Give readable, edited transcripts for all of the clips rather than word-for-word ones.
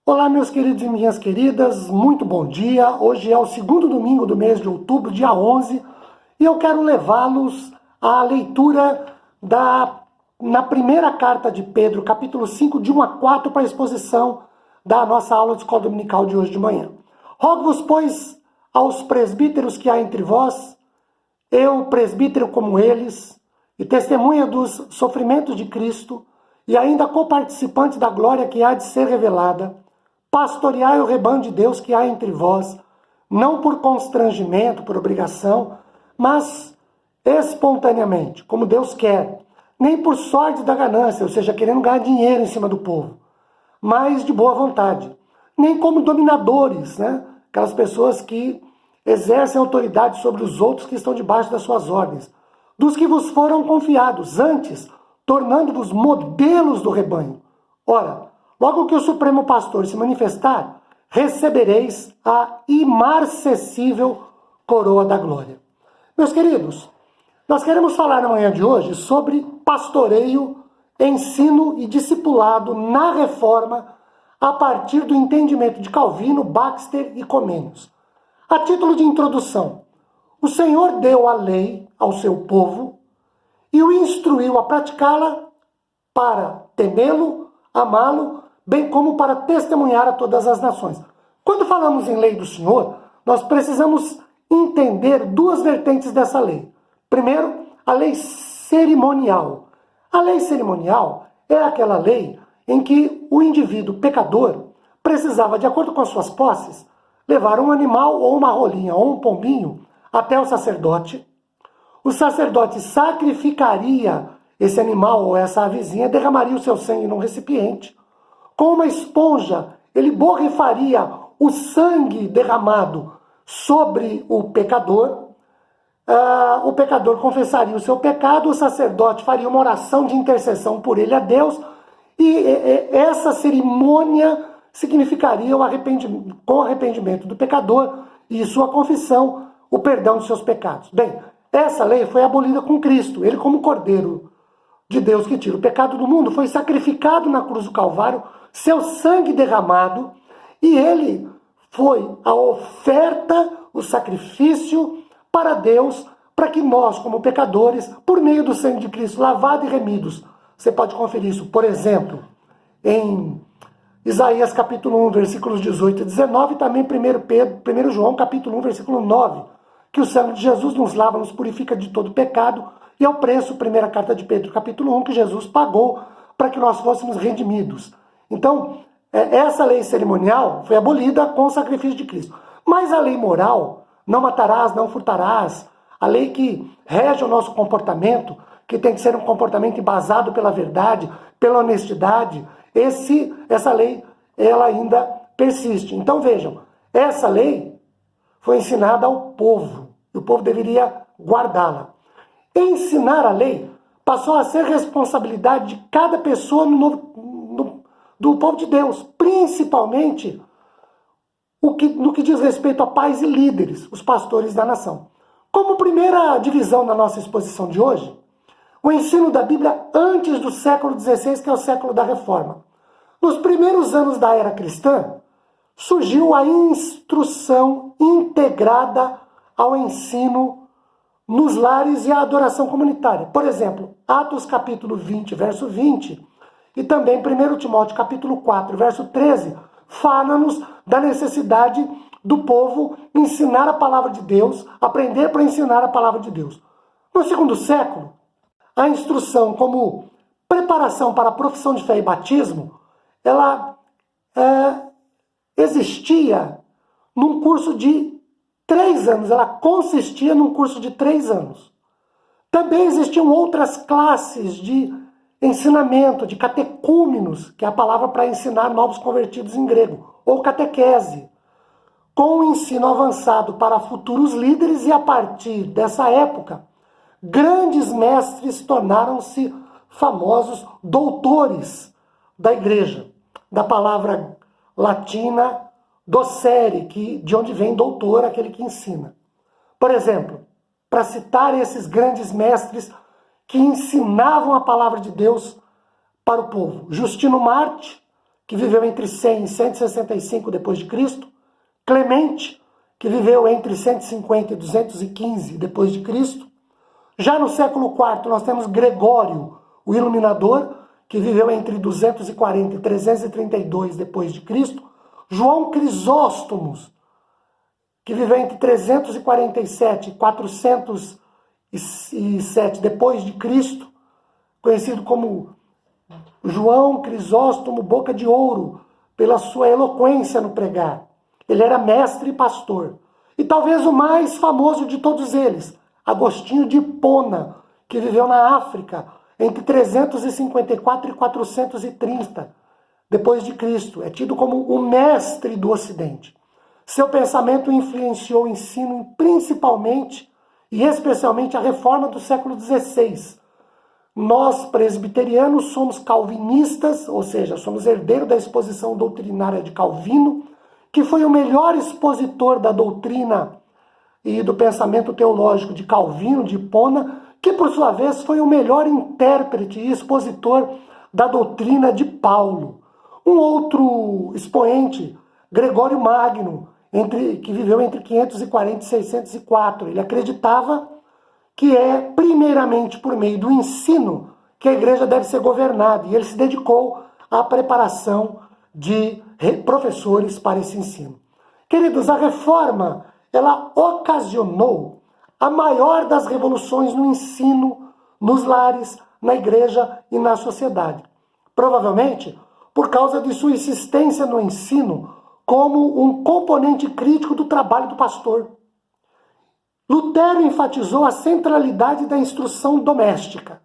Olá, meus queridos e minhas queridas, muito bom dia. Hoje é o segundo domingo do mês de outubro, dia 11, e eu quero levá-los à leitura na primeira carta de Pedro, capítulo 5, de 1 a 4, para a exposição da nossa aula de escola dominical de hoje de manhã. Rogo-vos, pois, aos presbíteros que há entre vós, eu, presbítero como eles, e testemunha dos sofrimentos de Cristo, e ainda coparticipante da glória que há de ser revelada, pastoreai o rebanho de Deus que há entre vós, não por constrangimento, por obrigação, mas espontaneamente, como Deus quer, nem por sorte da ganância, ou seja, querendo ganhar dinheiro em cima do povo, mas de boa vontade, nem como dominadores, aquelas pessoas que exercem autoridade sobre os outros que estão debaixo das suas ordens, dos que vos foram confiados, antes, tornando-vos modelos do rebanho. Ora, logo que o Supremo Pastor se manifestar, recebereis a imarcessível coroa da glória. Meus queridos, nós queremos falar na manhã de hoje sobre pastoreio, ensino e discipulado na Reforma a partir do entendimento de Calvino, Baxter e Comênios. A título de introdução, o Senhor deu a lei ao seu povo e o instruiu a praticá-la para temê-lo, amá-lo, bem como para testemunhar a todas as nações. Quando falamos em lei do Senhor, nós precisamos entender duas vertentes dessa lei. Primeiro, a lei cerimonial. A lei cerimonial é aquela lei em que o indivíduo pecador precisava, de acordo com as suas posses, levar um animal ou uma rolinha ou um pombinho até o sacerdote. O sacerdote sacrificaria esse animal ou essa avezinha, derramaria o seu sangue num recipiente. Com uma esponja, ele borrifaria o sangue derramado sobre o pecador. O pecador confessaria o seu pecado, o sacerdote faria uma oração de intercessão por ele a Deus, e essa cerimônia significaria com o arrependimento do pecador e sua confissão, o perdão de seus pecados. Bem, essa lei foi abolida com Cristo. Ele, como Cordeiro de Deus que tira o pecado do mundo, foi sacrificado na cruz do Calvário, seu sangue derramado, e ele foi a oferta, o sacrifício para Deus, para que nós, como pecadores, por meio do sangue de Cristo, lavado e remidos, você pode conferir isso, por exemplo, em Isaías capítulo 1, versículos 18 e 19, e também 1 João capítulo 1, versículo 9, que o sangue de Jesus nos lava, nos purifica de todo pecado, e é o preço, primeira carta de Pedro capítulo 1, que Jesus pagou para que nós fôssemos redimidos. Então, essa lei cerimonial foi abolida com o sacrifício de Cristo. Mas a lei moral, não matarás, não furtarás, a lei que rege o nosso comportamento, que tem que ser um comportamento embasado pela verdade, pela honestidade, essa lei, ela ainda persiste. Então vejam, essa lei foi ensinada ao povo, e o povo deveria guardá-la. Ensinar a lei passou a ser responsabilidade de cada pessoa do povo de Deus, principalmente no que diz respeito a pais e líderes, os pastores da nação. Como primeira divisão na nossa exposição de hoje, o ensino da Bíblia antes do século XVI, que é o século da Reforma. Nos primeiros anos da era cristã, surgiu a instrução integrada ao ensino nos lares e à adoração comunitária. Por exemplo, Atos capítulo 20, verso 20, e também 1 Timóteo capítulo 4, verso 13, fala-nos da necessidade do povo ensinar a palavra de Deus, aprender para ensinar a palavra de Deus. No segundo século, a instrução como preparação para a profissão de fé e batismo, ela existia num curso de 3 anos, ela consistia num curso de 3 anos. Também existiam outras classes de ensinamento, de catecúmenos, que é a palavra para ensinar novos convertidos em grego, ou catequese, com o ensino avançado para futuros líderes, e a partir dessa época, grandes mestres tornaram-se famosos doutores da igreja, da palavra latina docere, de onde vem doutor, aquele que ensina. Por exemplo, para citar esses grandes mestres que ensinavam a palavra de Deus para o povo: Justino Marte, que viveu entre 100 e 165 depois de Cristo, Clemente, que viveu entre 150 e 215 depois de Cristo. Já no século IV nós temos Gregório, o Iluminador, que viveu entre 240 e 332 depois de Cristo. João Crisóstomo, que viveu entre 347 e 407 depois de Cristo, conhecido como João Crisóstomo Boca de Ouro, pela sua eloquência no pregar. Ele era mestre e pastor. E talvez o mais famoso de todos eles, Agostinho de Hipona, que viveu na África entre 354 e 430 depois de Cristo. É tido como o mestre do Ocidente. Seu pensamento influenciou o ensino principalmente e especialmente a reforma do século XVI. Nós, presbiterianos, somos calvinistas, ou seja, somos herdeiros da exposição doutrinária de Calvino, que foi o melhor expositor da doutrina e do pensamento teológico de Calvino, de Hipona, que por sua vez foi o melhor intérprete e expositor da doutrina de Paulo. Um outro expoente, Gregório Magno, que viveu entre 540 e 604. Ele acreditava que é primeiramente por meio do ensino que a igreja deve ser governada, e ele se dedicou à preparação de professores para esse ensino. Queridos, a reforma, ela ocasionou a maior das revoluções no ensino, nos lares, na igreja e na sociedade. Provavelmente por causa de sua insistência no ensino como um componente crítico do trabalho do pastor. Lutero enfatizou a centralidade da instrução doméstica.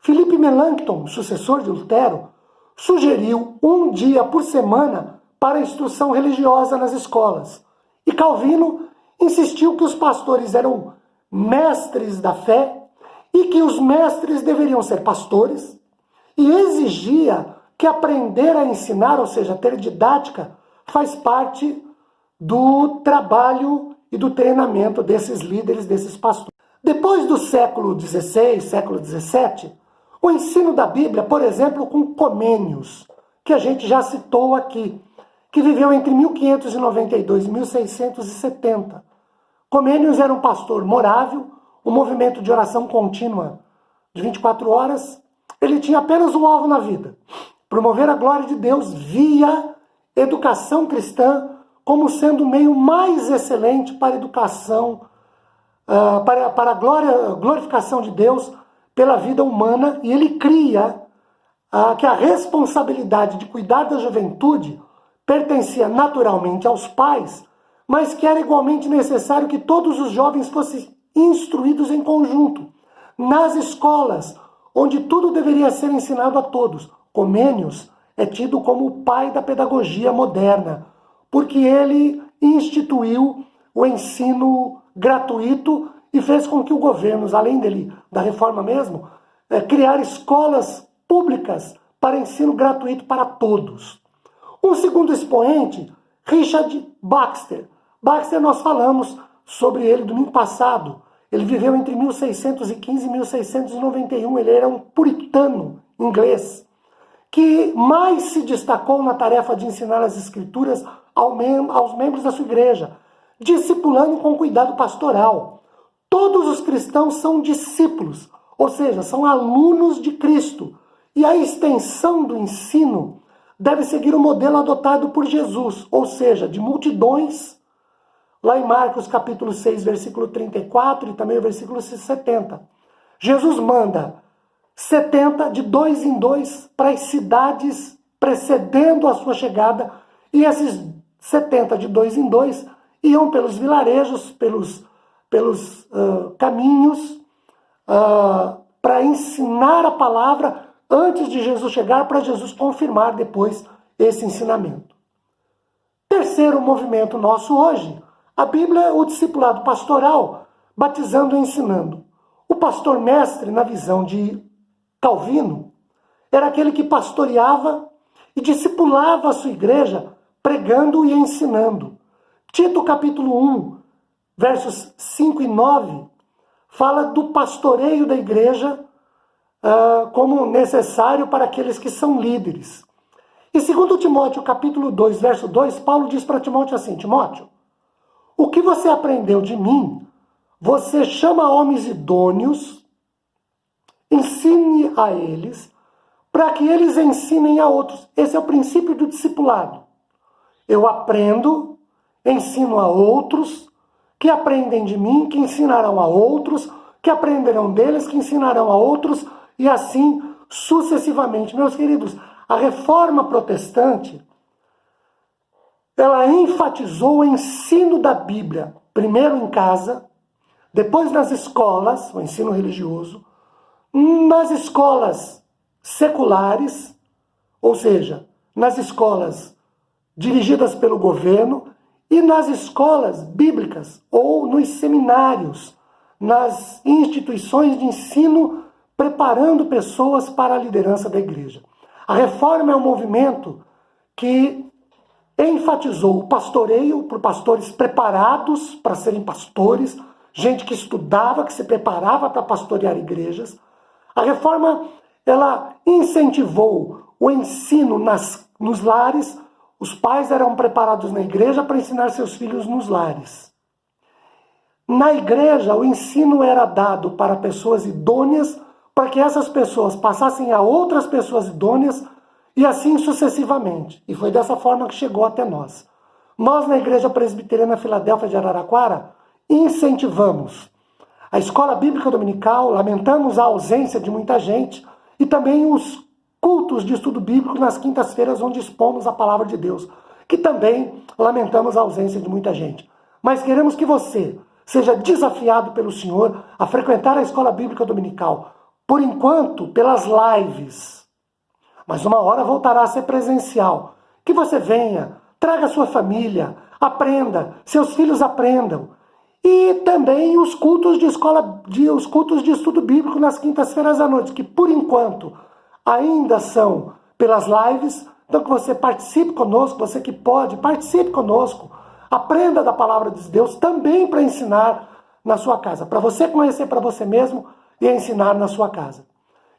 Philippe Melanchthon, sucessor de Lutero, sugeriu um dia por semana para a instrução religiosa nas escolas. E Calvino insistiu que os pastores eram mestres da fé e que os mestres deveriam ser pastores, e exigia que aprender a ensinar, ou seja, ter didática, faz parte do trabalho e do treinamento desses líderes, desses pastores. Depois do século XVI, século XVII, o ensino da Bíblia, por exemplo, com Comênios, que a gente já citou aqui, que viveu entre 1592 e 1670. Comênios era um pastor morável, um movimento de oração contínua de 24 horas. Ele tinha apenas um alvo na vida: promover a glória de Deus via educação cristã, como sendo o meio mais excelente para a educação, para a glorificação de Deus pela vida humana. E ele cria que a responsabilidade de cuidar da juventude pertencia naturalmente aos pais, mas que era igualmente necessário que todos os jovens fossem instruídos em conjunto, nas escolas, onde tudo deveria ser ensinado a todos. Comênios é tido como o pai da pedagogia moderna, porque ele instituiu o ensino gratuito e fez com que o governo, além da reforma mesmo, criar escolas públicas para ensino gratuito para todos. Um segundo expoente, Richard Baxter. Baxter, nós falamos sobre ele domingo passado. Ele viveu entre 1615 e 1691. Ele era um puritano inglês que mais se destacou na tarefa de ensinar as escrituras aos membros da sua igreja, discipulando com cuidado pastoral. Todos os cristãos são discípulos, ou seja, são alunos de Cristo. E a extensão do ensino deve seguir o modelo adotado por Jesus, ou seja, de multidões, lá em Marcos capítulo 6, versículo 34 e também o versículo 70. Jesus manda 70 de 2 em 2 para as cidades precedendo a sua chegada, e esses 70 de 2 em 2 iam pelos vilarejos, pelos caminhos, para ensinar a palavra antes de Jesus chegar, para Jesus confirmar depois esse ensinamento. Terceiro movimento nosso hoje, a Bíblia, o discipulado pastoral, batizando e ensinando. O pastor mestre, na visão de Calvino, era aquele que pastoreava e discipulava a sua igreja, pregando e ensinando. Tito capítulo 1, versos 5 e 9, fala do pastoreio da igreja como necessário para aqueles que são líderes. Em 2 Timóteo, capítulo 2, verso 2, Paulo diz para Timóteo assim: Timóteo, o que você aprendeu de mim, você chama homens idôneos, ensine a eles, para que eles ensinem a outros. Esse é o princípio do discipulado. Eu aprendo, ensino a outros, que aprendem de mim, que ensinarão a outros, que aprenderão deles, que ensinarão a outros, e assim sucessivamente. Meus queridos, a reforma protestante, ela enfatizou o ensino da Bíblia, primeiro em casa, depois nas escolas, o ensino religioso, nas escolas seculares, ou seja, nas escolas dirigidas pelo governo, e nas escolas bíblicas, ou nos seminários, nas instituições de ensino, preparando pessoas para a liderança da igreja. A reforma é um movimento que enfatizou o pastoreio por pastores preparados para serem pastores, gente que estudava, que se preparava para pastorear igrejas. A reforma, ela incentivou o ensino nos lares. Os pais eram preparados na igreja para ensinar seus filhos nos lares. Na igreja, o ensino era dado para pessoas idôneas, para que essas pessoas passassem a outras pessoas idôneas, e assim sucessivamente. E foi dessa forma que chegou até nós. Nós, na Igreja Presbiteriana Filadélfia de Araraquara, incentivamos a escola bíblica dominical, lamentamos a ausência de muita gente, e também os cultos de estudo bíblico nas quintas-feiras, onde expomos a palavra de Deus, que também lamentamos a ausência de muita gente. Mas queremos que você seja desafiado pelo Senhor a frequentar a escola bíblica dominical, por enquanto, pelas lives. Mas uma hora voltará a ser presencial. Que você venha, traga sua família, aprenda, seus filhos aprendam. E também os cultos os cultos de estudo bíblico nas quintas-feiras à noite, que por enquanto ainda são pelas lives. Então que você participe conosco, você que pode, participe conosco. Aprenda da palavra de Deus também para ensinar na sua casa. Para você conhecer para você mesmo e ensinar na sua casa.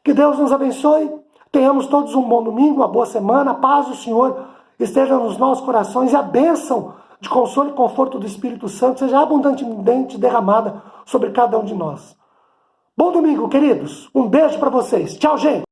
Que Deus nos abençoe. Tenhamos todos um bom domingo, uma boa semana. A paz do Senhor esteja nos nossos corações e a bênção de consolo e conforto do Espírito Santo seja abundantemente derramada sobre cada um de nós. Bom domingo, queridos. Um beijo para vocês. Tchau, gente.